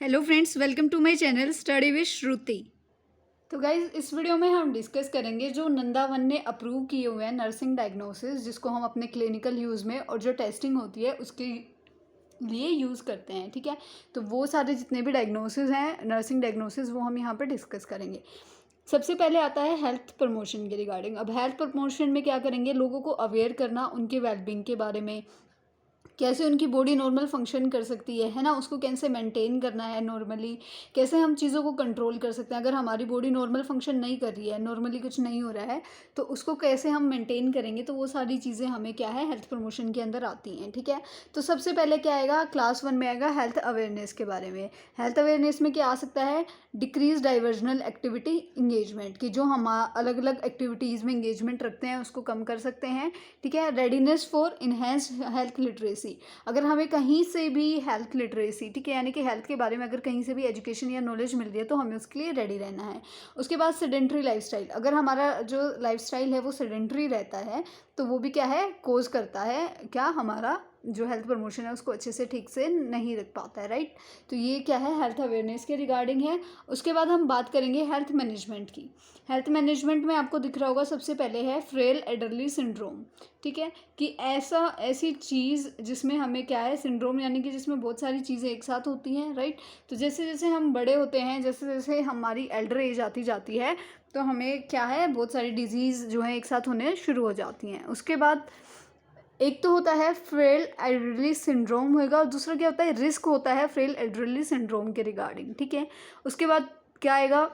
Hello friends, welcome to my channel study with Shruti. तो guys, इस video में हम डिस्कस करेंगे जो नंदा वन ने अप्रूव किए हुए हैं नर्सिंग डायग्नोसिस, जिसको हम अपने क्लिनिकल यूज़ में और जो टेस्टिंग होती है उसके लिए यूज़ करते हैं। ठीक है, तो वो सारे जितने भी डायग्नोसिस हैं नर्सिंग डायग्नोसिस वो हम यहाँ पर डिस्कस करेंगे। सबसे पहले आता है हेल्थ प्रमोशन के रिगार्डिंग। अब हेल्थ प्रमोशन में क्या करेंगे, लोगों को अवेयर करना उनके वेलबींग के बारे में, कैसे उनकी बॉडी नॉर्मल फंक्शन कर सकती है ना, उसको कैसे मेंटेन करना है नॉर्मली, कैसे हम चीज़ों को कंट्रोल कर सकते हैं। अगर हमारी बॉडी नॉर्मल फंक्शन नहीं कर रही है, नॉर्मली कुछ नहीं हो रहा है, तो उसको कैसे हम मेंटेन करेंगे, तो वो सारी चीज़ें हमें क्या है हेल्थ प्रमोशन के अंदर आती हैं। ठीक है, तो सबसे पहले क्या आएगा, क्लास 1 में आएगा हेल्थ अवेयरनेस के बारे में। हेल्थ अवेयरनेस में क्या आ सकता है, डिक्रीज डाइवर्जनल एक्टिविटी इंगेजमेंट, की जो हम अलग अलग एक्टिविटीज़ में इंगेजमेंट रखते हैं उसको कम कर सकते हैं। ठीक है, readiness for enhanced health literacy, अगर हमें कहीं से भी हेल्थ लिटरेसी, ठीक है, यानी कि हेल्थ के बारे में अगर कहीं से भी एजुकेशन या नॉलेज मिल रही है तो हमें उसके लिए रेडी रहना है। उसके बाद सेडेंट्री लाइफस्टाइल, अगर हमारा जो लाइफस्टाइल है वो सेडेंट्री रहता है तो वो भी क्या है, कोज करता है क्या, हमारा जो हेल्थ प्रमोशन है उसको अच्छे से ठीक से नहीं रख पाता है। राइट, तो ये क्या है हेल्थ अवेयरनेस के रिगार्डिंग है। उसके बाद हम बात करेंगे हेल्थ मैनेजमेंट की। हेल्थ मैनेजमेंट में आपको दिख रहा होगा सबसे पहले है फ्रेल एडरली सिंड्रोम। ठीक है, कि ऐसी चीज़ जिसमें हमें क्या है, सिंड्रोम यानी कि जिसमें बहुत सारी चीज़ें एक साथ होती हैं। राइट, तो जैसे जैसे हम बड़े होते हैं, जैसे जैसे हमारी एल्डर एज आती जाती है, तो हमें क्या है बहुत सारी डिजीज़ जो है एक साथ होने शुरू हो जाती हैं। उसके बाद एक तो होता है फ्रेल एल्डरली सिंड्रोम होगा, और दूसरा क्या होता है, रिस्क होता है फ्रेल एल्डरली सिंड्रोम के रिगार्डिंग। ठीक है, उसके बाद क्या आएगा,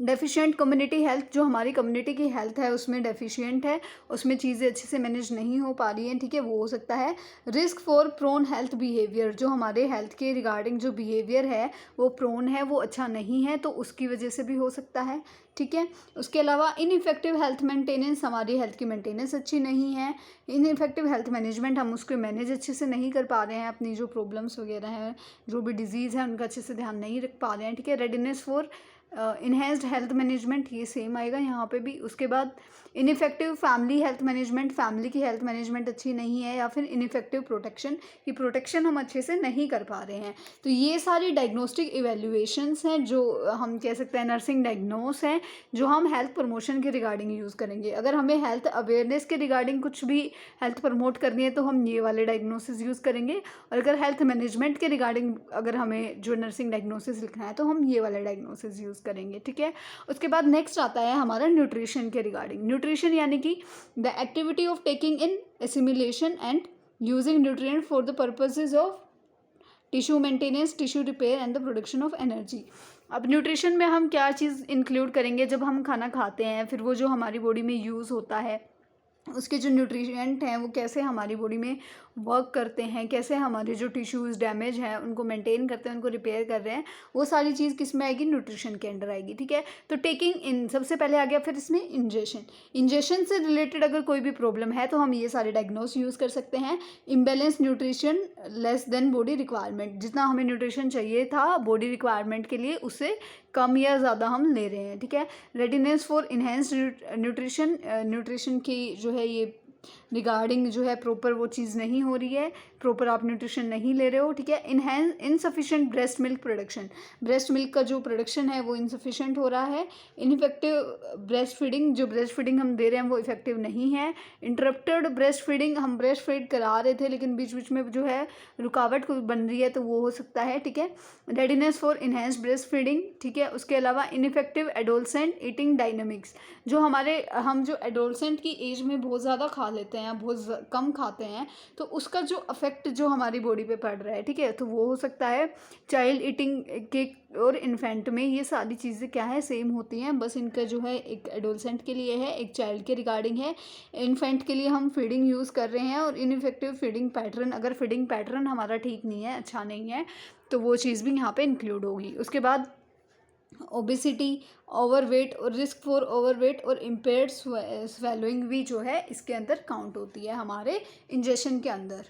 डेफिशिएंट कम्युनिटी हेल्थ, जो हमारी कम्युनिटी की हेल्थ है उसमें डेफिशिएंट है, उसमें चीज़ें अच्छे से मैनेज नहीं हो पा रही हैं। ठीक है, वो हो सकता है। Risk for prone health behaviour, जो हमारे हेल्थ के रिगार्डिंग जो बिहेवियर है वो प्रोन है, वो अच्छा नहीं है, तो उसकी वजह से भी हो सकता है। ठीक है, उसके अलावा इनइफेक्टिव हेल्थ मेंटेनेंस, हमारी हेल्थ की मेंटेनेंस अच्छी नहीं है। इनइफेक्टिव हेल्थ मैनेजमेंट, हम उसको मैनेज अच्छे से नहीं कर पा रहे हैं, अपनी जो प्रॉब्लम्स वगैरह हैं, जो भी डिजीज़ है उनका अच्छे से ध्यान नहीं रख पा रहे हैं। ठीक है, readiness for enhanced health management, ये सेम आएगा यहाँ पे भी। उसके बाद ineffective family health management, family की हेल्थ मैनेजमेंट अच्छी नहीं है, या फिर इनइफेक्टिव प्रोटेक्शन, की प्रोटेक्शन हम अच्छे से नहीं कर पा रहे हैं। तो ये सारी डायग्नोस्टिक इवेल्युएशंस हैं जो हम कह सकते हैं नर्सिंग डायग्नोस हैं, जो हम हेल्थ प्रमोशन के रिगार्डिंग यूज़ करेंगे। अगर हमें हेल्थ अवेयरनेस के रिगार्डिंग कुछ भी हेल्थ प्रमोट करनी है तो हम ये वाले डायग्नोसिस यूज़ करेंगे, और अगर हेल्थ मैनेजमेंट के रिगार्डिंग अगर हमें जो नर्सिंग डायग्नोसिस लिखना है तो हम ये वाला डायग्नोसिस यूज़ करेंगे। ठीक है, उसके बाद नेक्स्ट आता है हमारा न्यूट्रिशन के रिगार्डिंग। न्यूट्रिशन यानी कि the activity of taking in assimilation and using nutrient for the purposes of tissue maintenance, tissue repair and the production of energy. अब न्यूट्रिशन में हम क्या चीज़ इंक्लूड करेंगे, जब हम खाना खाते हैं फिर वो जो हमारी बॉडी में यूज़ होता है उसके जो न्यूट्रिएंट हैं वो कैसे हमारी बॉडी में वर्क करते हैं, कैसे हमारे जो टिश्यूज़ डैमेज हैं उनको मेंटेन करते हैं, उनको रिपेयर कर रहे हैं, वो सारी चीज़ किस में आएगी, न्यूट्रिशन के अंडर आएगी। ठीक है, तो टेकिंग इन सबसे पहले आ गया, फिर इसमें इंजेशन। इंजेशन से रिलेटेड अगर कोई भी प्रॉब्लम है तो हम ये सारे डायग्नोस यूज़ कर सकते हैं। Imbalance nutrition less than body requirement, जितना हमें न्यूट्रिशन चाहिए था बॉडी रिक्वायरमेंट के लिए उससे कम या ज़्यादा हम ले रहे हैं। ठीक है, readiness for enhanced nutrition, nutrition की जो है ये रिगार्डिंग जो है प्रॉपर वो चीज़ नहीं हो रही है, प्रॉपर आप न्यूट्रिशन नहीं ले रहे हो। ठीक है, insufficient breast milk production, breast milk का जो प्रोडक्शन है वो इनसफिशेंट हो रहा है। इनइफेक्टिव ब्रेस्ट फीडिंग, जो ब्रेस्ट फीडिंग हम दे रहे हैं वो इफेक्टिव नहीं है। इंटरप्टेड ब्रेस्ट फीडिंग, हम ब्रेस्ट फीड करा रहे थे लेकिन बीच बीच में जो है रुकावट कोई बन रही है तो वो हो सकता है। ठीक है, readiness for enhanced breast feeding. ठीक है, उसके अलावा इनइफेक्टिव एडोलसेंट ईटिंग डायनेमिक्स, जो हम जो एडोलसेंट की एज में बहुत ज़्यादा खा लेते हैं, बहुत कम खाते हैं, तो उसका जो अफेक्ट जो हमारी बॉडी पे पड़ रहा है, ठीक है, तो वो हो सकता है। चाइल्ड ईटिंग के और इन्फेंट में ये सारी चीज़ें क्या है, सेम होती हैं, बस इनका जो है एक एडोलसेंट के लिए है, एक चाइल्ड के रिगार्डिंग है। इन्फेंट के लिए हम फीडिंग यूज़ कर रहे हैं, और इनइफेक्टिव फीडिंग पैटर्न, अगर फीडिंग पैटर्न हमारा ठीक नहीं है, अच्छा नहीं है, तो वो चीज़ भी यहाँ पे इंक्लूड होगी। उसके बाद ओबेसिटी, ओवरवेट और रिस्क फॉर ओवरवेट और इम्पेयर्ड स्वेलोइंग भी जो है इसके अंदर काउंट होती है हमारे इंजेक्शन के अंदर।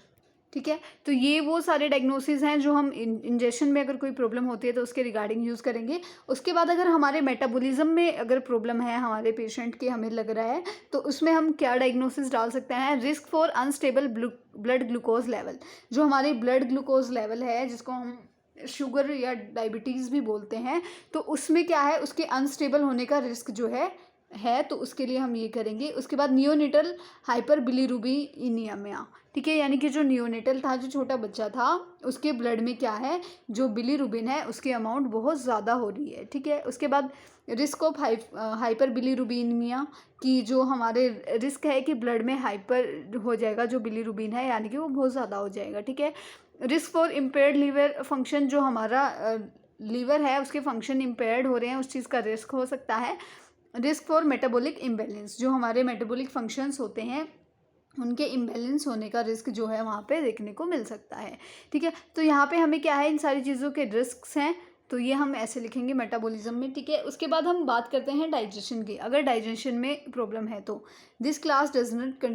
ठीक है, तो ये वो सारे डायग्नोसिस हैं जो हम इंजेक्शन में अगर कोई प्रॉब्लम होती है तो उसके रिगार्डिंग यूज़ करेंगे। उसके बाद अगर हमारे मेटाबॉलिज्म में अगर प्रॉब्लम है हमारे पेशेंट के, हमें लग रहा है, तो उसमें हम क्या डायग्नोसिस डाल सकते हैं, risk for unstable blood glucose level, जो हमारे ब्लड ग्लूकोज लेवल है जिसको हम शुगर या डायबिटीज़ भी बोलते हैं, तो उसमें क्या है, उसके अनस्टेबल होने का रिस्क जो है तो उसके लिए हम ये करेंगे। उसके बाद नियोनेटल हाइपर बिलीरुबिनिमिया, ठीक है, यानी कि जो नियोनेटल था, जो छोटा बच्चा था, उसके ब्लड में क्या है, जो बिलीरुबिन है उसकी अमाउंट बहुत ज़्यादा हो रही है, ठीक है। उसके बाद रिस्क ऑफ हाइपर बिलीरुबिनिमिया की जो हमारे रिस्क है कि ब्लड में हाइपर हो जाएगा जो बिलीरुबिन है, यानी कि वो बहुत ज़्यादा हो जाएगा, ठीक है। Risk for impaired liver function, जो हमारा लीवर है उसके फंक्शन इम्पेयर्ड हो रहे हैं, उस चीज़ का रिस्क हो सकता है। रिस्क फॉर मेटाबॉलिक इम्बैलेंस, जो हमारे मेटाबॉलिक फंक्शंस होते हैं उनके इम्बैलेंस होने का रिस्क जो है वहाँ पे देखने को मिल सकता है, ठीक है। तो यहाँ पे हमें क्या है, इन सारी चीज़ों के रिस्क्स हैं, तो ये हम ऐसे लिखेंगे मेटाबॉलिज्म में, ठीक है। उसके बाद हम बात करते हैं डाइजेशन की। अगर डाइजेशन में प्रॉब्लम है तो this class does not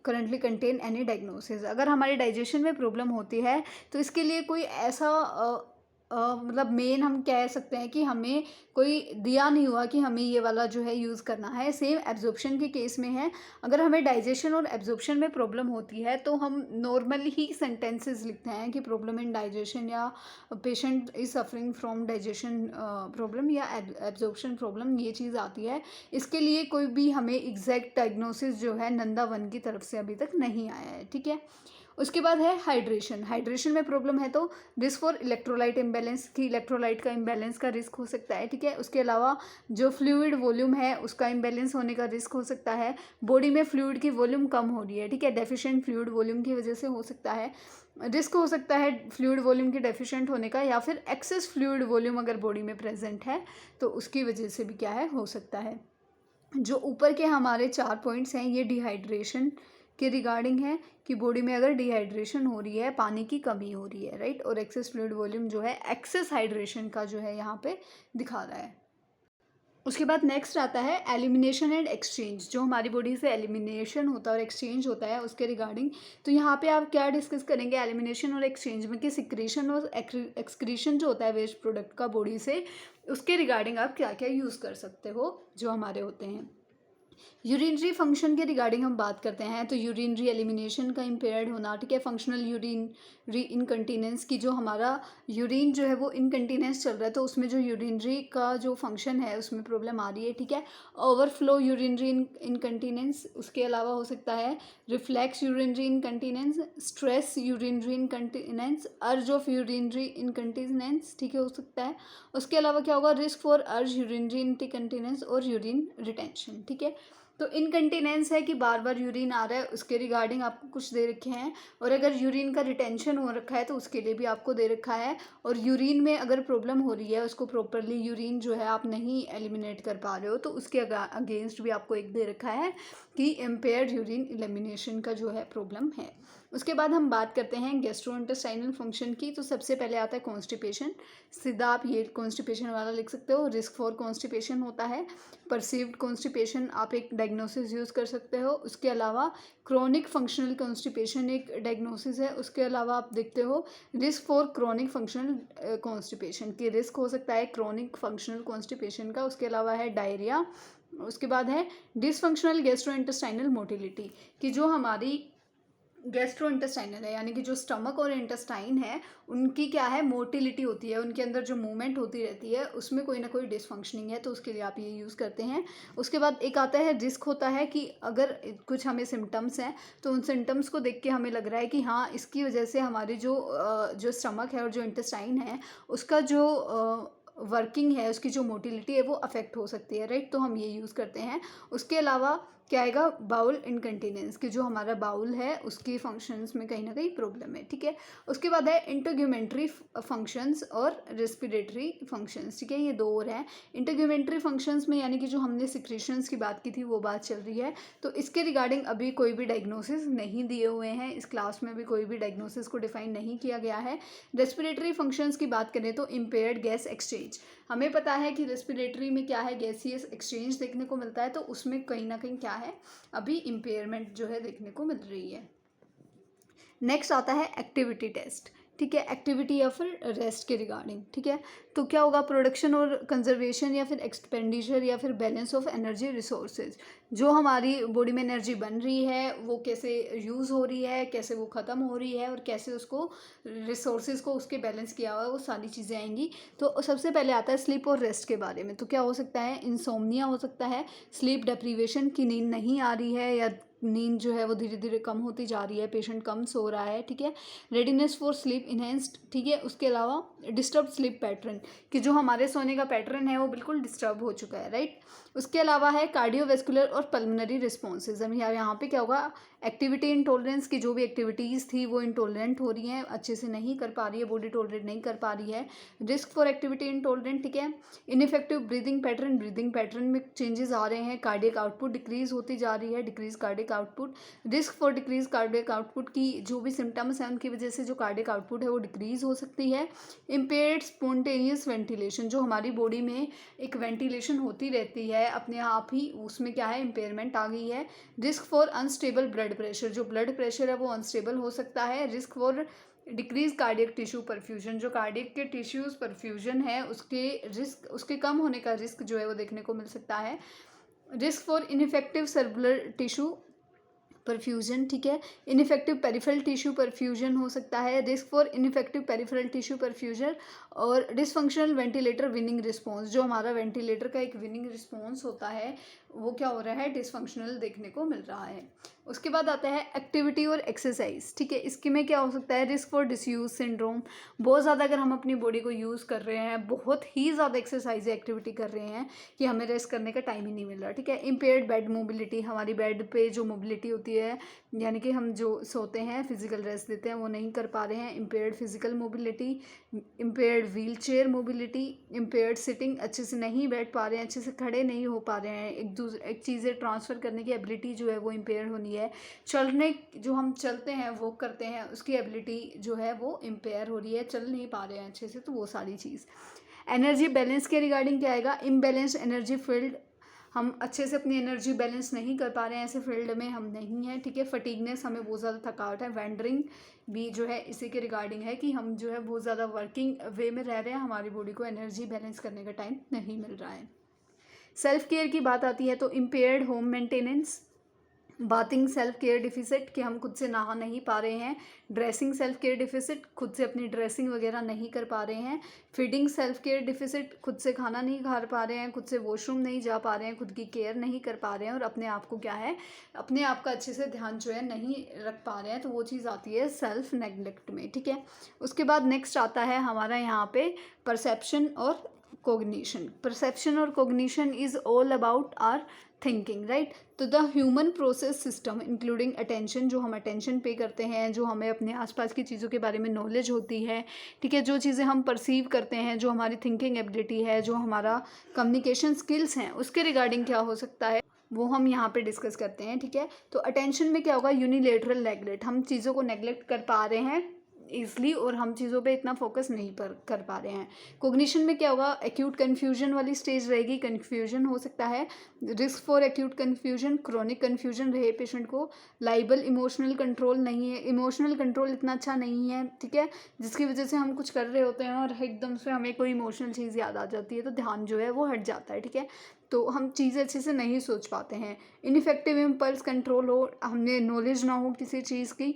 currently contain any diagnosis. अगर हमारे डाइजेशन में प्रॉब्लम होती है तो इसके लिए कोई ऐसा मतलब मेन हम कह सकते हैं कि हमें कोई दिया नहीं हुआ कि हमें ये वाला जो है यूज़ करना है। सेम एब्जॉर्प्शन के केस में है, अगर हमें डाइजेशन और एब्जॉर्प्शन में प्रॉब्लम होती है तो हम नॉर्मली ही सेंटेंसेस लिखते हैं कि प्रॉब्लम इन डाइजेशन, या patient is suffering from digestion problem या एब्जॉर्प्शन प्रॉब्लम, ये चीज़ आती है। इसके लिए कोई भी हमें एग्जैक्ट डायग्नोसिस जो है नंदा वन की तरफ से अभी तक नहीं आया है, ठीक है। उसके बाद है हाइड्रेशन। हाइड्रेशन में प्रॉब्लम है तो रिस्क फॉर इलेक्ट्रोलाइट इम्बैलेंस, की इलेक्ट्रोलाइट का इम्बैलेंस का रिस्क हो सकता है, ठीक है। उसके अलावा जो फ्लूइड वॉल्यूम है उसका इम्बैलेंस होने का रिस्क हो सकता है। बॉडी में फ्लूइड की वॉल्यूम कम हो रही है, ठीक है, डेफिशिएंट फ्लूइड वॉल्यूम की वजह से हो सकता है। रिस्क हो सकता है फ्लूइड वॉल्यूम के डेफिशिएंट होने का, या फिर एक्सेस फ्लूइड वॉल्यूम अगर बॉडी में प्रेजेंट है तो उसकी वजह से भी क्या है, हो सकता है। जो ऊपर के हमारे 4 पॉइंट्स हैं ये डिहाइड्रेशन के रिगार्डिंग है, कि बॉडी में अगर डिहाइड्रेशन हो रही है, पानी की कमी हो रही है, राइट, और एक्सेस फ्लूइड वॉल्यूम जो है एक्सेस हाइड्रेशन का जो है यहाँ पे दिखा रहा है। उसके बाद नेक्स्ट आता है एलिमिनेशन एंड एक्सचेंज, जो हमारी बॉडी से एलिमिनेशन होता है और एक्सचेंज होता है उसके रिगार्डिंग। तो यहाँ पे आप क्या डिस्कस करेंगे एलिमिनेशन और एक्सचेंज में, कि सिक्रीशन और एक्सक्रीशन जो होता है वेस्ट प्रोडक्ट का बॉडी से, उसके रिगार्डिंग आप क्या क्या यूज़ कर सकते हो जो हमारे होते हैं। यूरिनरी फंक्शन के रिगार्डिंग हम बात करते हैं तो यूरिनरी एलिमिनेशन का इम्पेयर्ड होना, ठीक है। फंक्शनल यूरिनरी इनकंटीनेंस, की जो हमारा यूरिन जो है वो इनकंटीनेंस चल रहा है तो उसमें जो यूरिनरी का जो फंक्शन है उसमें प्रॉब्लम आ रही है, ठीक है। ओवरफ्लो यूरिनरी इनकंटीनेंस, उसके अलावा हो सकता है reflex urinary incontinence, stress urinary incontinence, urge of urinary इनकंटीनेंस, ठीक है, हो सकता है। उसके अलावा क्या होगा, रिस्क फॉर अर्ज यूरिनरी इनकंटीनेंस और यूरिन रिटेंशन, ठीक है। तो इनकंटीनेंस है कि बार बार यूरिन आ रहा है, उसके रिगार्डिंग आपको कुछ दे रखे हैं, और अगर यूरिन का रिटेंशन हो रखा है तो उसके लिए भी आपको दे रखा है। और यूरिन में अगर प्रॉब्लम हो रही है, उसको प्रॉपरली यूरिन जो है आप नहीं एलिमिनेट कर पा रहे हो, तो उसके अगेंस्ट भी आपको एक दे रखा है कि इम्पेयर्ड यूरिन एलिमिनेशन का जो है प्रॉब्लम है। उसके बाद हम बात करते हैं गैस्ट्रोइंटेस्टाइनल फंक्शन की। तो सबसे पहले आता है कॉन्स्टिपेशन, सीधा आप ये कॉन्स्टिपेशन वाला लिख सकते हो। रिस्क फॉर कॉन्स्टिपेशन होता है, परसीव्ड कॉन्स्टिपेशन आप एक डायग्नोसिस यूज़ कर सकते हो। उसके अलावा क्रोनिक फंक्शनल कॉन्स्टिपेशन एक डायग्नोसिस है। उसके अलावा आप देखते हो risk for chronic functional constipation, की रिस्क हो सकता है क्रोनिक फंक्शनल कॉन्स्टिपेशन का। उसके अलावा है डायरिया। उसके बाद है डिसफंक्शनल गैस्ट्रोइंटेस्टाइनल मोटिलिटी, कि जो हमारी गैस्ट्रोइंटेस्टाइनल है, यानी कि जो स्टमक और इंटेस्टाइन है उनकी क्या है, मोटिलिटी होती है, उनके अंदर जो मूवमेंट होती रहती है उसमें कोई ना कोई डिसफंक्शनिंग है, तो उसके लिए आप ये यूज़ करते हैं। उसके बाद एक आता है रिस्क होता है कि अगर कुछ हमें सिम्टम्स हैं तो उन सिम्टम्स को देख के हमें लग रहा है कि हाँ इसकी वजह से हमारी जो स्टमक है और जो इंटेस्टाइन है उसका जो वर्किंग है, उसकी जो मोटिलिटी है वो अफेक्ट हो सकती है, राइट, तो हम ये यूज़ करते हैं। उसके अलावा क्या आएगा, बाउल इनकंटीनेंस, कि जो हमारा बाउल है उसकी फंक्शंस में कहीं ना कहीं प्रॉब्लम है, ठीक है। उसके बाद है इंटरग्यूमेंट्री फंक्शंस और रेस्पिरेटरी फंक्शंस, ठीक है, ये दो और हैं। इंटरग्यूमेंट्री फंक्शंस में यानी कि जो हमने सिक्रीशंस की बात की थी वो बात चल रही है, तो इसके रिगार्डिंग अभी कोई भी डायग्नोसिस नहीं दिए हुए हैं, इस क्लास में भी कोई भी डायग्नोसिस को डिफाइन नहीं किया गया है। रेस्पिरेटरी फंक्शंस की बात करें तो इम्पेयर्ड गैस एक्सचेंज, हमें पता है कि रेस्पिरेटरी में क्या है, गैसियस एक्सचेंज देखने को मिलता है, तो उसमें कहीं ना कहीं क्या है, अभी इम्पेयरमेंट जो है देखने को मिल रही है। नेक्स्ट आता है एक्टिविटी टेस्ट, ठीक है, एक्टिविटी या फिर रेस्ट के रिगार्डिंग। ठीक है, तो क्या होगा, प्रोडक्शन और कंजर्वेशन या फिर एक्सपेंडिचर या फिर बैलेंस ऑफ एनर्जी रिसोर्सेज। जो हमारी बॉडी में एनर्जी बन रही है वो कैसे यूज़ हो रही है, कैसे वो ख़त्म हो रही है और कैसे उसको रिसोर्सेज को उसके बैलेंस किया हुआ है, वो सारी चीज़ें आएंगी। तो सबसे पहले आता है स्लीप और रेस्ट के बारे में। तो क्या हो सकता है, इंसोम्निया हो सकता है, स्लीप डेप्रीवेशन की नींद नहीं आ रही है या नींद जो है वो धीरे धीरे कम होती जा रही है, पेशेंट कम सो रहा है। ठीक है, रेडीनेस फॉर स्लीप इन्हेंस्ड। ठीक है, उसके अलावा डिस्टर्ब स्लीप पैटर्न, कि जो हमारे सोने का पैटर्न है वो बिल्कुल डिस्टर्ब हो चुका है, राइट। उसके अलावा है कार्डियोवेस्कुलर और पल्मोनरी रिस्पॉन्सेज। अब यहाँ पे क्या होगा, एक्टिविटी इंटॉलरेंस की जो भी एक्टिविटीज़ थी वो इंटॉलरेंट हो रही हैं, अच्छे से नहीं कर पा रही है, बॉडी टॉलरेट नहीं कर पा रही है। Risk for activity intolerant. ठीक है, इनइफेक्टिव ब्रीदिंग पैटर्न में चेंजेस आ रहे हैं, कार्डियक आउटपुट डिक्रीज होती जा रही है, decrease cardiac output. Risk for decrease cardiac output की जो भी सिम्टम्स हैं उनकी वजह से जो कार्डियक आउटपुट है वो डिक्रीज हो सकती है। इम्पेयर्ड स्पॉन्टेनियस वेंटिलेशन, जो हमारी बॉडी में एक वेंटिलेशन होती रहती है अपने आप ही, उसमें क्या है, इम्पेयरमेंट आ गई है। Risk for unstable blood pressure, जो ब्लड प्रेशर है वो अनस्टेबल हो सकता है। Risk for decrease cardiac tissue perfusion, जो कार्डियक के टिश्यूज परफ्यूजन है उसके कम होने का रिस्क जो है वो देखने को मिल सकता है। Risk for ineffective circular tissue perfusion. ठीक है, इनइफेक्टिव पेरिफेरल टिश्यू परफ्यूजन हो सकता है। Risk for ineffective peripheral tissue perfusion और डिसफंक्शनल वेंटिलेटर विनिंग रिस्पॉन्स, जो हमारा वेंटिलेटर का एक विनिंग रिस्पॉन्स होता है वो क्या हो रहा है, डिसफंक्शनल देखने को मिल रहा है। उसके बाद आता है एक्टिविटी और एक्सरसाइज। ठीक है, इसके में क्या हो सकता है, रिस्क फॉर डिसयूज सिंड्रोम, बहुत ज़्यादा अगर हम अपनी बॉडी को यूज़ कर रहे हैं, बहुत ही ज़्यादा एक्सरसाइज एक्टिविटी कर रहे हैं कि हमें रेस्ट करने का टाइम ही नहीं मिल रहा। ठीक है, इम्पेयर्ड बेड मोबिलिटी, हमारी बेड पे जो मोबिलिटी होती है, यानी कि हम जो सोते हैं फिजिकल रेस्ट देते हैं वो नहीं कर पा रहे हैं। Impaired physical mobility, impaired wheel chair mobility, impaired sitting, अच्छे से नहीं बैठ पा रहे हैं, अच्छे से खड़े नहीं हो पा रहे हैं, एक चीज़ें ट्रांसफ़र करने की एबिलिटी जो है वो इम्पेयर होनी है। चलने, जो हम चलते हैं वॉक करते हैं उसकी एबिलिटी जो है वो इम्पेयर हो रही है, चल नहीं पा रहे हैं अच्छे से, तो वो सारी चीज़। एनर्जी बैलेंस के रिगार्डिंग क्या आएगा, इम्बैलेंस एनर्जी फील्ड, हम अच्छे से अपनी एनर्जी बैलेंस नहीं कर पा रहे हैं, ऐसे फील्ड में हम नहीं हैं। ठीक है, फटीगनेस, हमें बहुत ज़्यादा थकावट है। वेंडरिंग भी जो है इसी के रिगार्डिंग है कि हम जो है बहुत ज़्यादा वर्किंग वे में रह रहे हैं, हमारी बॉडी को एनर्जी बैलेंस करने का टाइम नहीं मिल रहा है। सेल्फ केयर की बात आती है तो impaired home maintenance, bathing self care deficit, कि हम खुद से नहा नहीं पा रहे हैं। ड्रेसिंग सेल्फ केयर डिफिसिट, खुद से अपनी ड्रेसिंग वगैरह नहीं कर पा रहे हैं। फीडिंग सेल्फ केयर डिफिसिट, खुद से खाना नहीं खा पा रहे हैं, खुद से वॉशरूम नहीं जा पा रहे हैं, खुद की केयर नहीं कर पा रहे हैं और अपने आप को क्या है, अपने आप का अच्छे से ध्यान जो है नहीं रख पा रहे हैं, तो वो चीज़ आती है सेल्फ नेग्लेक्ट में। ठीक है, उसके बाद नेक्स्ट आता है हमारा यहाँ पे परसेप्शन और कोग्निशन। परसेप्शन और cognition is all about our thinking, right. तो the human process system including attention, जो हम अटेंशन पे करते हैं, जो हमें अपने आसपास की चीज़ों के बारे में नॉलेज होती है। ठीक है, जो चीज़ें हम परसीव करते हैं, जो हमारी थिंकिंग एबिलिटी है, जो हमारा कम्युनिकेशन स्किल्स हैं, उसके रिगार्डिंग क्या हो सकता है वो हम यहाँ पे डिस्कस करते हैं। ठीक है, तो अटेंशन में क्या होगा, यूनिलेटरल नेगलेक्ट, हम चीज़ों को नेगलेक्ट कर पा रहे हैं ईज़िली और हम चीज़ों पे इतना फोकस नहीं कर पा रहे हैं। कोग्निशन में क्या होगा, एक्यूट कन्फ्यूजन वाली स्टेज रहेगी, कन्फ्यूजन हो सकता है। Risk for acute confusion, chronic confusion रहे पेशेंट को। लाइबल इमोशनल कंट्रोल नहीं है, इमोशनल कंट्रोल इतना अच्छा नहीं है। ठीक है, जिसकी वजह से हम कुछ कर रहे होते हैं और एकदम से हमें कोई इमोशनल चीज़ याद आ जाती है तो ध्यान जो है वो हट जाता है। ठीक है, तो हम चीज़ें अच्छे से नहीं सोच पाते हैं। इनइफेक्टिव इम्पल्स कंट्रोल हो, हमने नॉलेज ना हो किसी चीज़ की,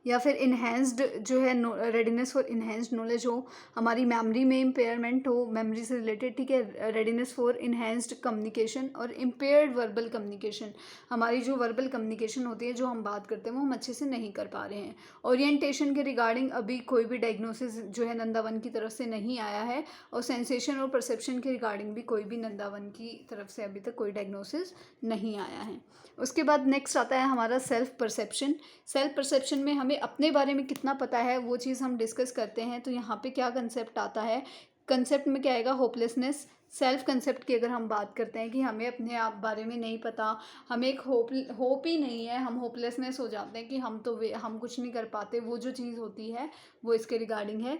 या फिर इन्हेंस्ड जो है रेडीनेस फॉर इन्हेंस्ड नॉलेज हो, हमारी मेमोरी में इम्पेयरमेंट हो, मेमोरी से रिलेटेड। ठीक है, रेडीनेस फॉर इन्हेंस्ड कम्युनिकेशन और इम्पेयर्ड वर्बल कम्युनिकेशन, हमारी जो वर्बल कम्युनिकेशन होती है, जो हम बात करते हैं वो हम अच्छे से नहीं कर पा रहे हैं। ओरिएंटेशन के रिगार्डिंग अभी कोई भी डायग्नोसिस जो है नंदावन की तरफ से नहीं आया है, और सेंसेशन और परसेप्शन के रिगार्डिंग भी कोई भी नंदावन की तरफ से अभी तक कोई डायग्नोसिस नहीं आया है। उसके बाद नेक्स्ट आता है हमारा सेल्फ परसेप्शन। सेल्फ परसेप्शन में हमें अपने बारे में कितना पता है वो चीज़ हम डिस्कस करते हैं। तो यहाँ पे क्या कंसेप्ट आता है, कंसेप्ट में क्या आएगा, होपलेसनेस। सेल्फ कंसेप्ट की अगर हम बात करते हैं कि हमें अपने आप बारे में नहीं पता, हमें एक होप ही नहीं है, हम होपलेसनेस हो जाते हैं कि हम कुछ नहीं कर पाते, वो जो चीज़ होती है वो इसके रिगार्डिंग है।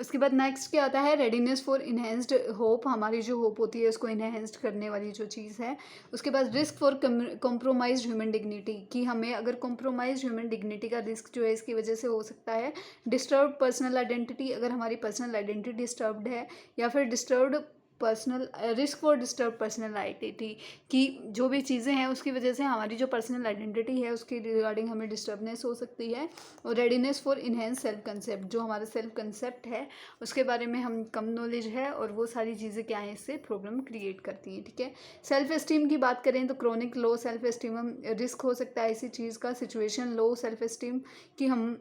उसके बाद नेक्स्ट क्या आता है, रेडीनेस फॉर इन्हेंस्ड होप, हमारी जो होप होती है उसको इन्हेंस्ड करने वाली जो चीज़ है। उसके बाद risk for compromise human dignity, कि हमें अगर कॉम्प्रोमाइज ह्यूमन डिग्निटी का रिस्क जो है इसकी वजह से हो सकता है। डिस्टर्ब पर्सनल आइडेंटिटी, अगर हमारी पर्सनल आइडेंटिटी डिस्टर्ब्ड है, या फिर disturbed personal risk for disturb personal identity, कि जो भी चीज़ें हैं उसकी वजह से हमारी जो पर्सनल आइडेंटिटी है उसके रिगार्डिंग हमें डिस्टर्बनेस हो सकती है। और readiness for enhance self concept, जो हमारा सेल्फ कंसेप्ट है उसके बारे में हम कम नॉलेज है और वो सारी चीज़ें क्या हैं इससे प्रॉब्लम क्रिएट करती हैं। ठीक है, सेल्फ एस्टीम की बात करें तो क्रॉनिक लो सेल्फ एस्टीम, हम रिस्क हो सकता है इसी चीज़ का, सिचुएशन लो सेल्फ एस्टीम, कि हम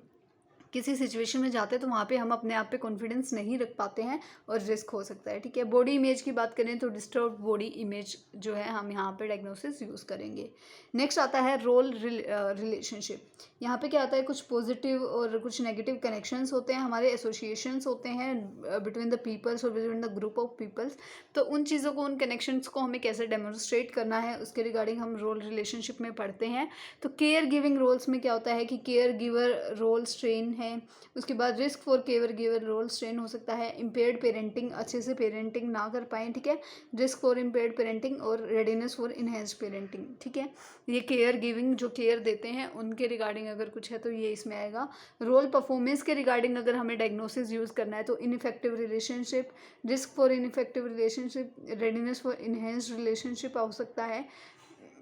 किसी सिचुएशन में जाते हैं तो वहाँ पे हम अपने आप पे कॉन्फिडेंस नहीं रख पाते हैं और रिस्क हो सकता है। ठीक है, बॉडी इमेज की बात करें तो डिस्टर्ब बॉडी इमेज जो है हम यहाँ पे डायग्नोसिस यूज़ करेंगे। नेक्स्ट आता है रोल रिलेशनशिप, यहाँ पे क्या आता है, कुछ पॉजिटिव और कुछ नेगेटिव कनेक्शंस होते हैं, हमारे एसोसिएशंस होते हैं बिटवीन द पीपल्स और between the group of peoples. तो उन चीज़ों को, उन कनेक्शंस को हमें कैसे डेमोन्स्ट्रेट करना है उसके रिगार्डिंग हम रोल रिलेशनशिप में पढ़ते हैं। तो केयर गिविंग रोल्स में क्या होता है कि केयर गिवर रोल स्ट्रेन है। उसके बाद risk for caregiver role strain हो सकता है, इम्पेयर्ड पेरेंटिंग, अच्छे से पेरेंटिंग ना कर पाएँ। ठीक है, रिस्क फॉर इम्पेयर्ड पेरेंटिंग और रेडीनेस फॉर इन्हेंस्ड पेरेंटिंग। ठीक है, ये केयर गिविंग जो केयर देते हैं उनके रिगार्डिंग अगर कुछ है तो ये इसमें आएगा। रोल परफॉर्मेंस के रिगार्डिंग अगर हमें डायग्नोसिस यूज़ करना है तो ineffective relationship, risk for ineffective relationship, readiness for enhanced relationship हो सकता है,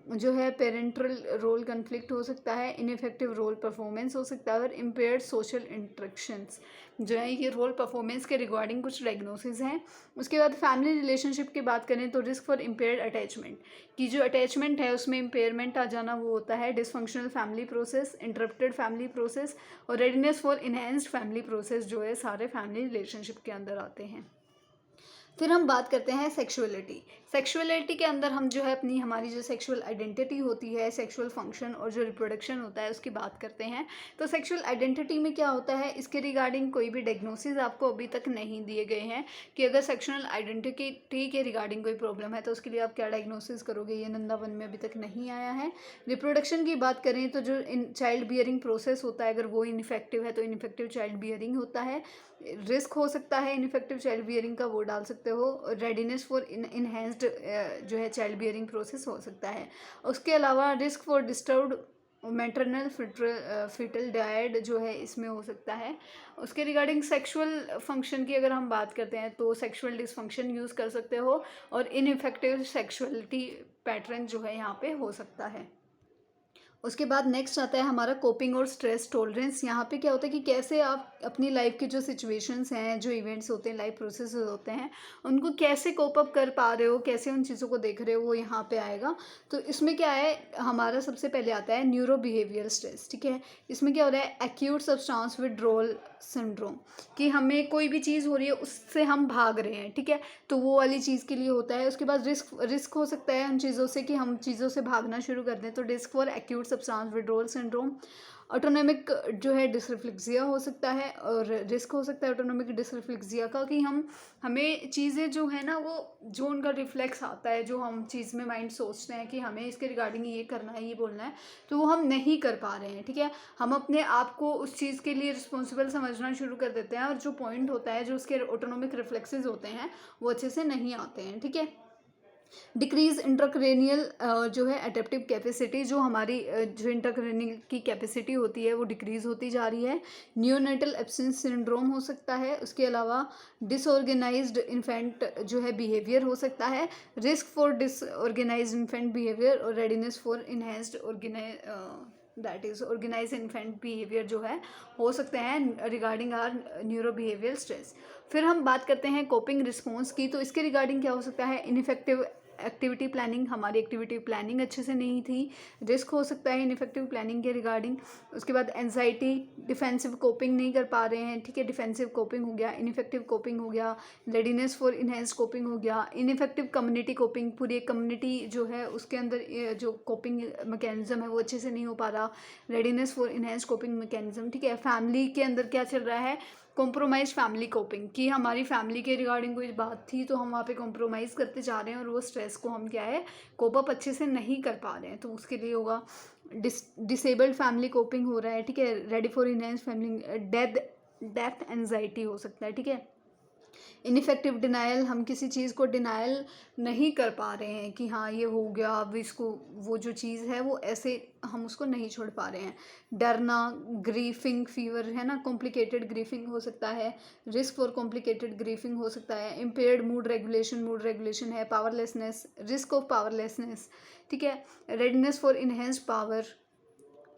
जो है पेरेंटल रोल कन्फ्लिक्ट हो सकता है, इनइफेक्टिव रोल परफॉर्मेंस हो सकता है और इम्पेयर्ड सोशल इंटरेक्शंस, जो है ये रोल परफॉर्मेंस के रिगार्डिंग कुछ डायग्नोसिस हैं। उसके बाद फैमिली रिलेशनशिप की बात करें तो रिस्क फॉर इम्पेयर्ड अटैचमेंट, कि जो अटैचमेंट है उसमें इम्पेयरमेंट आ जाना वो होता है dysfunctional family process, interrupted family process और readiness for enhanced family process, जो है सारे फैमिली रिलेशनशिप के अंदर आते हैं। फिर हम बात करते हैं सेक्सुअलिटी। सेक्सुअलिटी के अंदर हम जो है अपनी हमारी जो सेक्सुअल आइडेंटिटी होती है, सेक्सुअल फंक्शन और जो रिप्रोडक्शन होता है उसकी बात करते हैं। तो सेक्सुअल आइडेंटिटी में क्या होता है, इसके रिगार्डिंग कोई भी डायग्नोसिस आपको अभी तक नहीं दिए गए हैं कि अगर सेक्सुअल आइडेंटिटी के रिगार्डिंग कोई प्रॉब्लम है तो उसके लिए आप क्या डायग्नोसिस करोगे, ये नंदा वन में अभी तक नहीं आया है। रिप्रोडक्शन की बात करें तो जो इन चाइल्ड बियरिंग प्रोसेस होता है अगर वो इनफेक्टिव है तो इनफेक्टिव चाइल्ड बियरिंग होता है। रिस्क हो सकता है इनफेक्टिव चाइल्ड बियरिंग का, वो डाल सकते हो। रेडीनेस फॉर इनहेंस्ड जो है चाइल्ड बियरिंग प्रोसेस हो सकता है। उसके अलावा risk for disturbed maternal foetal dyad जो है इसमें हो सकता है। उसके रिगार्डिंग सेक्सुअल फंक्शन की अगर हम बात करते हैं तो सेक्सुअल डिसफंक्शन यूज़ कर सकते हो और इनइफेक्टिव सेक्सुअलिटी पैटर्न जो है यहाँ पे हो सकता है। उसके बाद नेक्स्ट आता है हमारा कोपिंग और स्ट्रेस टॉलरेंस। यहाँ पे क्या होता है कि कैसे आप अपनी लाइफ की जो सिचुएशंस हैं, जो इवेंट्स होते हैं, लाइफ प्रोसेस होते हैं, उनको कैसे कोप अप कर पा रहे हो, कैसे उन चीज़ों को देख रहे हो, वो यहाँ पे आएगा। तो इसमें क्या है, हमारा सबसे पहले आता है न्यूरो बिहेवियर स्ट्रेस। ठीक है, इसमें क्या हो रहा है, एक्यूट सब्सटेंस विड्रॉल सिंड्रोम, कि हमें कोई भी चीज़ हो रही है उससे हम भाग रहे हैं। ठीक है, तो वो वाली चीज़ के लिए होता है। उसके बाद रिस्क हो सकता है उन चीज़ों से कि हम चीज़ों से भागना शुरू कर दें, तो risk for acute substance withdrawal syndrome. Autonomic जो है डिसरिफ्लेक्सिया हो सकता है और रिस्क हो सकता है ऑटोनोमिक डिसरिफ्लेक्सिया का, कि हमें चीज़ें जो है ना, वो जो उनका रिफ्लेक्स आता है, जो हम चीज़ में माइंड सोचते हैं कि हमें इसके रिगार्डिंग ये करना है, ये बोलना है, तो वो हम नहीं कर पा रहे हैं। ठीक है, हम अपने आप को उस चीज़ के लिए रिस्पॉन्सिबल समझना शुरू कर देते हैं और जो पॉइंट होता है, जो उसके ऑटोनोमिक रिफ्लेक्सेस होते हैं, वो अच्छे से नहीं आते हैं। ठीक है, डिक्रीज इंट्राक्रेनियल जो है एडेप्टिव कैपेसिटी, जो हमारी जो इंट्राक्रेनियल की कैपेसिटी होती है वो डिक्रीज होती जा रही है। नियोनेटल एब्सेंस सिंड्रोम हो सकता है। उसके अलावा डिसऑर्गेनाइज्ड इन्फेंट जो है बिहेवियर हो सकता है। Risk for disorganised infant behaviour और readiness for enhanced that is organise infant behaviour जो है हो सकते हैं regarding our neuro behaviour stress. फिर हम बात करते हैं कोपिंग रिस्पॉन्स की। तो इसके रिगार्डिंग क्या हो सकता है, इनइफेक्टिव एक्टिविटी प्लानिंग, हमारी एक्टिविटी प्लानिंग अच्छे से नहीं थी, रिस्क हो सकता है इनइफेक्टिव प्लानिंग के रिगार्डिंग। उसके बाद एंजाइटी, डिफेंसिव कोपिंग नहीं कर पा रहे हैं। ठीक है, डिफेंसिव कोपिंग हो गया, इनइफेक्टिव कोपिंग हो गया, रेडीनेस फॉर इनहेंस्ड कोपिंग हो गया, इनइफेक्टिव कम्युनिटी कोपिंग, पूरी एक कम्युनिटी जो है उसके अंदर जो कोपिंग मैकेनिज्म है वो अच्छे से नहीं हो पा रहा, readiness for enhanced coping mechanism. ठीक है, फैमिली के अंदर क्या चल रहा है, कॉम्प्रोमाइज़ फैमिली कोपिंग, कि हमारी फैमिली के रिगार्डिंग कोई बात थी तो हम वहाँ पे कॉम्प्रोमाइज़ करते जा रहे हैं और वो स्ट्रेस को हम क्या है कोप अप अच्छे से नहीं कर पा रहे हैं, तो उसके लिए होगा डिसेबल्ड फैमिली कोपिंग हो रहा है। ठीक है, ready for enhance family death death anxiety हो सकता है, ठीक है। इनफेक्टिव डिनायल, हम किसी चीज़ को डिनायल नहीं कर पा रहे हैं कि हाँ ये हो गया, अब इसको वो जो चीज़ है वो ऐसे हम उसको नहीं छोड़ पा रहे हैं। डरना, ग्रीफिंग फीवर है ना, कॉम्प्लिकेटेड ग्रीफिंग हो सकता है, रिस्क फॉर कॉम्प्लिकेटेड ग्रीफिंग हो सकता है। इम्पेयर्ड मूड रेगुलेशन है, पावरलेसनेस, रिस्क ऑफ पावरलेसनेस, ठीक है। Redness for enhanced power,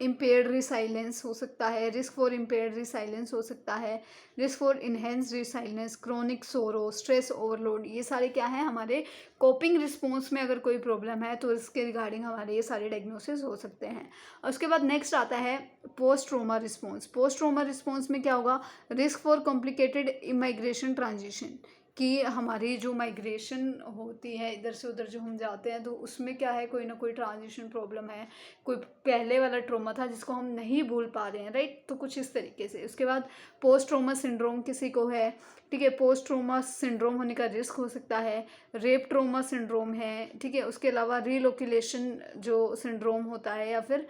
impaired resilience हो सकता है, रिस्क फॉर इम्पेयर्ड रिसाइलेंस हो सकता है, risk for enhance resilience, chronic सोरो, स्ट्रेस ओवरलोड, ये सारे क्या है हमारे कोपिंग रिस्पॉन्स में अगर कोई प्रॉब्लम है तो इसके रिगार्डिंग हमारे ये सारे डायग्नोसिस हो सकते हैं। और उसके बाद नेक्स्ट आता है post trauma response. Post trauma response में क्या होगा, risk for complicated immigration transition, कि हमारी जो माइग्रेशन होती है इधर से उधर जो हम जाते हैं तो उसमें क्या है, कोई ना कोई ट्रांजिशन प्रॉब्लम है, कोई पहले वाला ट्रॉमा था जिसको हम नहीं भूल पा रहे हैं, राइट। तो कुछ इस तरीके से। उसके बाद पोस्ट ट्रॉमा सिंड्रोम किसी को है, ठीक है, पोस्ट ट्रॉमा सिंड्रोम होने का रिस्क हो सकता है। रेप ट्रॉमा सिंड्रोम है, ठीक है। उसके अलावा रीलोकेशन जो सिंड्रोम होता है, या फिर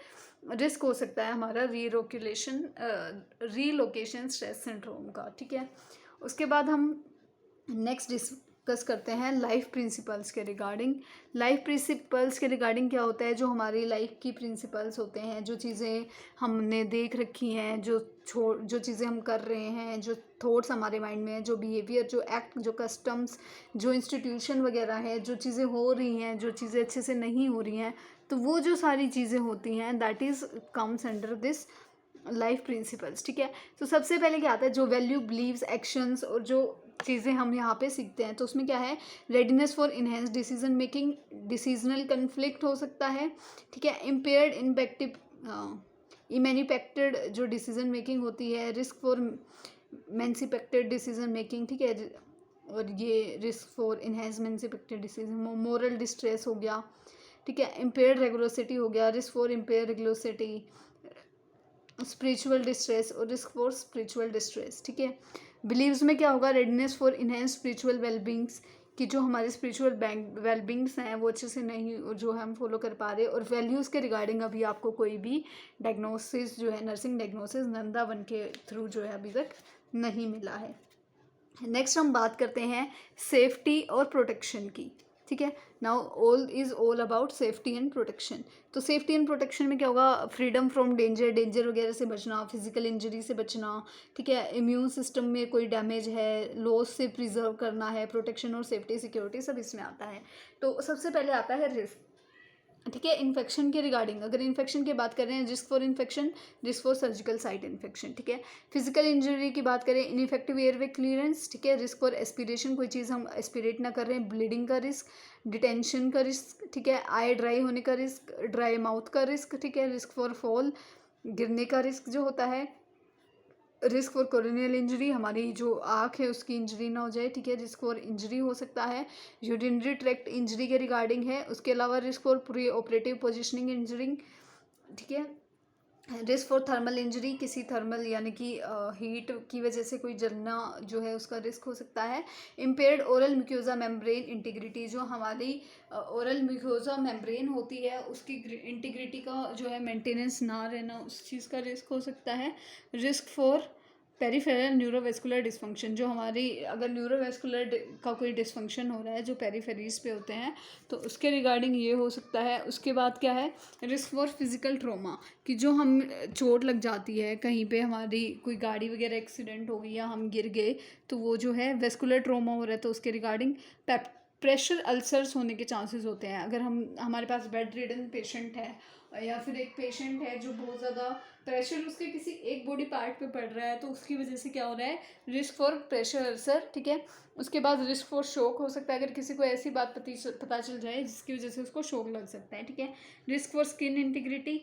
रिस्क हो सकता है हमारा रीलोकेशन स्ट्रेस सिंड्रोम का, ठीक है। उसके बाद हम नेक्स्ट डिस्कस करते हैं लाइफ प्रिंसिपल्स के रिगार्डिंग। लाइफ प्रिंसिपल्स के रिगार्डिंग क्या होता है, जो हमारी लाइफ की प्रिंसिपल्स होते हैं, जो चीज़ें हमने देख रखी हैं, जो चीज़ें हम कर रहे हैं, जो थॉट्स हमारे माइंड में है, जो बिहेवियर, जो एक्ट, जो कस्टम्स, जो इंस्टीट्यूशन वगैरह है, जो चीज़ें हो रही हैं, जो चीज़ें अच्छे से नहीं हो रही हैं, तो वो जो सारी चीज़ें होती हैं that is comes under this life principles, ठीक है। तो सबसे पहले क्या आता है, जो वैल्यू, बिलीव्स, एक्शंस और जो चीज़ें हम यहाँ पे सीखते हैं, तो उसमें क्या है, readiness for enhance decision making, decisional conflict हो सकता है, ठीक है। इम्पेयर्ड इनपेक्टिव इमेनिपेक्टेड जो डिसीजन मेकिंग होती है, risk for emancipated decision making, ठीक है। और ये risk for enhance emancipated decision, moral distress हो गया, ठीक है। इम्पेयर्ड रेगुलोसिटी हो गया, risk for impair religiosity, spiritual distress और रिस्क फॉर स्पिरिचुअल डिस्ट्रेस, ठीक है। बिलीव्स में क्या होगा, readiness for enhance spiritual wellbeings, कि जो हमारे स्पिरिचुअल वेलबींग्स हैं वो अच्छे से नहीं, जो हम फॉलो कर पा रहे। और वैल्यूज़ के रिगार्डिंग अभी आपको कोई भी डायग्नोसिस जो है, नर्सिंग डायग्नोसिस नंदा वन के थ्रू जो है अभी तक नहीं मिला है। नेक्स्ट हम बात करते हैं सेफ्टी और प्रोटेक्शन की, ठीक है। Now all about safety and protection. तो सेफ्टी एंड प्रोटेक्शन में क्या होगा, फ्रीडम फ्रॉम डेंजर वगैरह से बचना, फिजिकल इंजरी से बचना, ठीक है। इम्यून सिस्टम में कोई डैमेज है, लॉस से प्रिजर्व करना है, प्रोटेक्शन और सेफ्टी सिक्योरिटी सब इसमें आता है। तो सबसे पहले आता है रिस्क, ठीक है। इन्फेक्शन के रिगार्डिंग अगर इन्फेक्शन की बात कर रहे हैं, risk for infection, risk for surgical site infection, ठीक है। फिजिकल इंजरी की बात करें, इनइफेक्टिव एयरवे क्लियरेंस, ठीक है। रिस्क फॉर एस्पिरेशन, कोई चीज़ हम एस्पिरेट ना कर रहे हैं, ब्लीडिंग का रिस्क, डिटेंशन का रिस्क, ठीक है। आई ड्राई होने का रिस्क, ड्राई माउथ का रिस्क, ठीक है। रिस्क फॉर फॉल, गिरने का रिस्क जो होता है। रिस्क फॉर कोरोनियल इंजरी, हमारी जो आँख है उसकी इंजरी ना हो जाए, ठीक है। रिस्क फॉर इंजरी हो सकता है, यूरिनरी ट्रैक्ट इंजरी के रिगार्डिंग है। उसके अलावा risk for pre operative positioning injury, ठीक है। रिस्क फॉर थर्मल इंजरी, किसी थर्मल यानी कि हीट की वजह से कोई जलना जो है उसका रिस्क हो सकता है। Impaired oral mucosa membrane integrity, जो हमारी ओरल म्यूकोजा मेम्ब्रेन होती है उसकी इंटीग्रिटी का जो है मेंटेनेंस ना रहना, उस चीज़ का रिस्क हो सकता है। Risk for peripheral neurovascular dysfunction, जो हमारी अगर न्यूरोवेस्कुलर का कोई डिस्फंक्शन हो रहा है जो पेरिफेरीज पे होते हैं तो उसके रिगार्डिंग ये हो सकता है। उसके बाद क्या है, रिस्क फॉर फिजिकल ट्रॉमा, कि जो हम चोट लग जाती है कहीं पे, हमारी कोई गाड़ी वगैरह एक्सीडेंट हो गई या हम गिर गए तो वो जो है वेस्कुलर ट्रॉमा हो रहा है, तो उसके रिगार्डिंग प्रेशर अल्सर्स होने के चांसेस होते हैं। अगर हमारे पास बेड रिडन पेशेंट है या फिर एक पेशेंट है जो बहुत ज़्यादा प्रेशर उसके किसी एक बॉडी पार्ट पे पड़ रहा है, तो उसकी वजह से क्या हो रहा है, रिस्क फॉर प्रेशर अल्सर, ठीक है। उसके बाद रिस्क फॉर शॉक हो सकता है, अगर किसी को ऐसी बात पता चल जाए जिसकी वजह से उसको शॉक लग सकता है, ठीक है। Risk for skin integrity,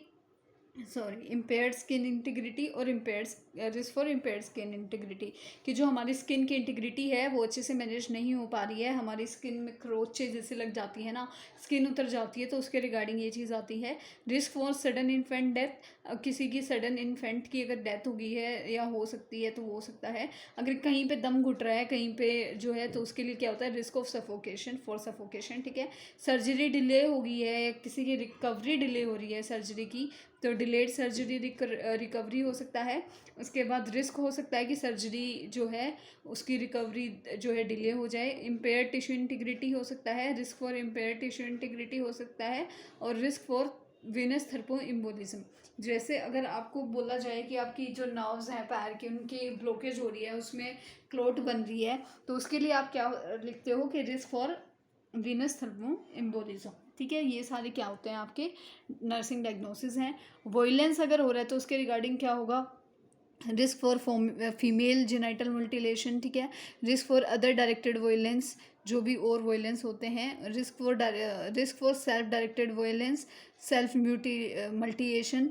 impaired skin integrity और risk for impaired skin integrity, कि जो हमारी स्किन की इंटीग्रिटी है वो अच्छे से मैनेज नहीं हो पा रही है, हमारी स्किन में खरोंचे जैसे लग जाती है ना, स्किन उतर जाती है, तो उसके रिगार्डिंग ये चीज़ आती है। Risk for sudden infant death, किसी की सडन इन्फेंट की अगर डेथ हो गई है या हो सकती है तो हो सकता है। अगर कहीं पे दम घुट रहा है कहीं पे जो है, तो उसके लिए क्या होता है, रिस्क ऑफ सफोकेशन, ठीक है। सर्जरी डिले हो गई है, किसी की रिकवरी डिले हो रही है सर्जरी की, तो डिलेड सर्जरी रिकवरी हो सकता है। उसके बाद रिस्क हो सकता है कि सर्जरी जो है उसकी रिकवरी जो है डिले हो जाए। इम्पेयर्ड टिश्यू इंटीग्रिटी हो सकता है, risk for impaired tissue integrity हो सकता है, और रिस्क फॉर वेनस थर्मोएम्बोलिज्म। जैसे अगर आपको बोला जाए कि आपकी जो नर्व्स हैं पैर की उनकी ब्लॉकेज हो रही है, उसमें क्लॉट बन रही है, तो उसके लिए आप क्या लिखते हो कि रिस्क फॉर वीनस थर्मोएम्बोलिज्म। ठीक है, ये सारे क्या होते हैं आपके नर्सिंग डायग्नोसिस हैं। वॉयलेंस अगर हो रहा है तो उसके रिगार्डिंग क्या होगा, risk for female genital mutilation. ठीक है, risk for other directed violence, जो भी और वॉयलेंस होते हैं। Risk for self directed violence, self mutilation.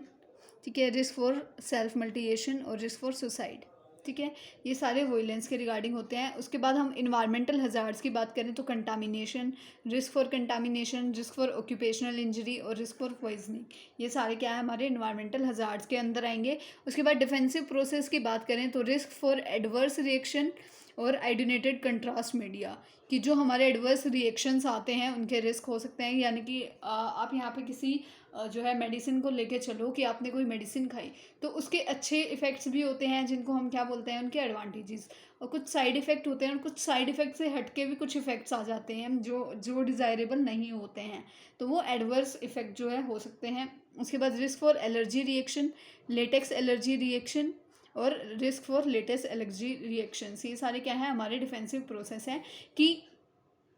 ठीक है, रिस्क फॉर सेल्फ मल्टीएशन और रिस्क फॉर सुसाइड। ठीक है, ये सारे वॉयलेंस के रिगार्डिंग होते हैं। उसके बाद हम इन्वायरमेंटल हजार्ड्स की बात करें तो contamination, risk for contamination, risk for occupational injury और रिस्क फॉर पॉइजनिंग, ये सारे क्या है हमारे इन्वायरमेंटल हजार्ड्स के अंदर आएंगे। उसके बाद डिफेंसिव प्रोसेस की बात करें तो रिस्क फॉर एडवर्स रिएक्शन और आइडोनेटेड कंट्रास्ट मीडिया, कि जो हमारे एडवर्स रिएक्शंस आते हैं उनके रिस्क हो सकते हैं। यानी कि आप यहाँ पे किसी जो है मेडिसिन को लेके चलो कि आपने कोई मेडिसिन खाई तो उसके अच्छे इफ़ेक्ट्स भी होते हैं जिनको हम क्या बोलते हैं, उनके एडवांटेजेस, और कुछ साइड इफ़ेक्ट होते हैं, और कुछ साइड इफ़ेक्ट से हटके भी कुछ इफ़ेक्ट्स आ जाते हैं जो डिज़ायरेबल नहीं होते हैं, तो वो एडवर्स इफ़ेक्ट जो है हो सकते हैं। उसके बाद risk for allergy reaction, latex allergy reaction और risk for latex allergy reactions, ये सारे क्या है हमारे डिफेंसिव प्रोसेस हैं कि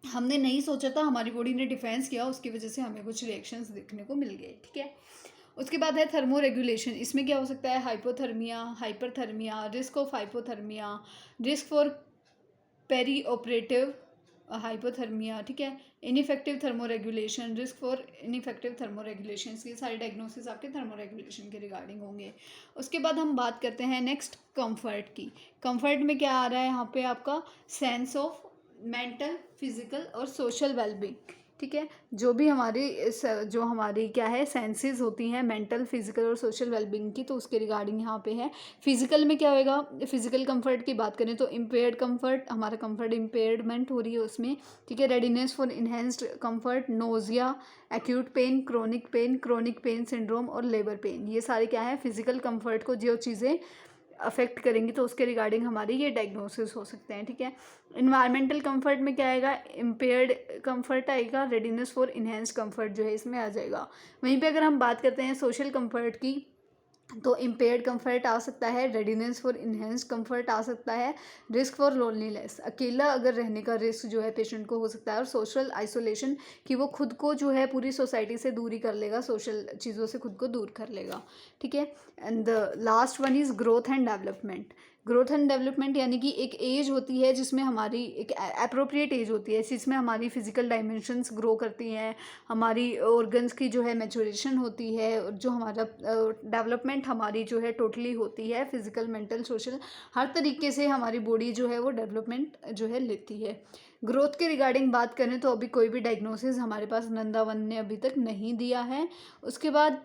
हमने नहीं सोचा था, हमारी बॉडी ने डिफेंस किया, उसकी वजह से हमें कुछ रिएक्शंस देखने को मिल गए। ठीक है, उसके बाद है थर्मो रेगुलेशन। इसमें क्या हो सकता है, hypothermia, hyperthermia, risk of hypothermia, risk for perioperative hypothermia. ठीक है, ineffective thermoregulation, risk for ineffective thermoregulation, ये सारे डायग्नोसिस आपके थर्मो रेगुलेशन के रिगार्डिंग होंगे। उसके बाद हम बात करते हैं नेक्स्ट कंफर्ट की। कंफर्ट में क्या आ रहा है यहाँ पे आपका सेंस ऑफ मेंटल, फिजिकल और सोशल वेलबींग। ठीक है, जो हमारी क्या है सेंसेस होती हैं मेंटल, फिजिकल और सोशल वेलबींग की, तो उसके रिगार्डिंग यहाँ पे है। फिजिकल में क्या होएगा, फिजिकल कंफर्ट की बात करें तो इम्पेयर्ड कंफर्ट, हमारा कंफर्ट इम्पेयरमेंट हो रही है उसमें। ठीक है, readiness for enhanced comfort, nausea, acute pain, chronic pain syndrome और लेबर पेन, ये सारे क्या है फिजिकल कंफर्ट को जो चीज़ें अफेक्ट करेंगी तो उसके रिगार्डिंग हमारी ये डायग्नोसिस हो सकते हैं। ठीक है, इन्वायरमेंटल कंफर्ट में क्या आएगा, इम्पेयर्ड कंफर्ट आएगा, रेडीनेस फॉर इन्हेंस्ड कंफर्ट जो है इसमें आ जाएगा। वहीं पे अगर हम बात करते हैं सोशल कंफर्ट की तो इम्पेयर्ड कंफर्ट आ सकता है, रेडीनेस फॉर इन्हेंस्ड कंफर्ट आ सकता है, रिस्क फॉर लोनलीनेस, अकेला अगर रहने का रिस्क जो है पेशेंट को हो सकता है, और सोशल आइसोलेशन कि वो खुद को जो है पूरी सोसाइटी से दूरी कर लेगा, सोशल चीज़ों से खुद को दूर कर लेगा। ठीक है, and the last one is growth and development. Growth and development यानी कि एक एज होती है जिसमें हमारी एक अप्रोप्रिएट एज होती है जिसमें हमारी फिजिकल डायमेंशंस ग्रो करती हैं, हमारी ऑर्गन्स की जो है मैच्योरेशन होती है, और जो हमारा डेवलपमेंट हमारी जो है टोटली होती है, फिजिकल, मेंटल, सोशल, हर तरीके से हमारी बॉडी जो है वो डेवलपमेंट जो है लेती है। ग्रोथ के रिगार्डिंग बात करें तो अभी कोई भी डायग्नोसिस हमारे पास नंदा 1 ने अभी तक नहीं दिया है। उसके बाद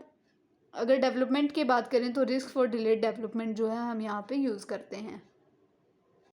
अगर डेवलपमेंट की बात करें तो रिस्क फॉर डिलेड डेवलपमेंट जो है हम यहाँ पे यूज़ करते हैं।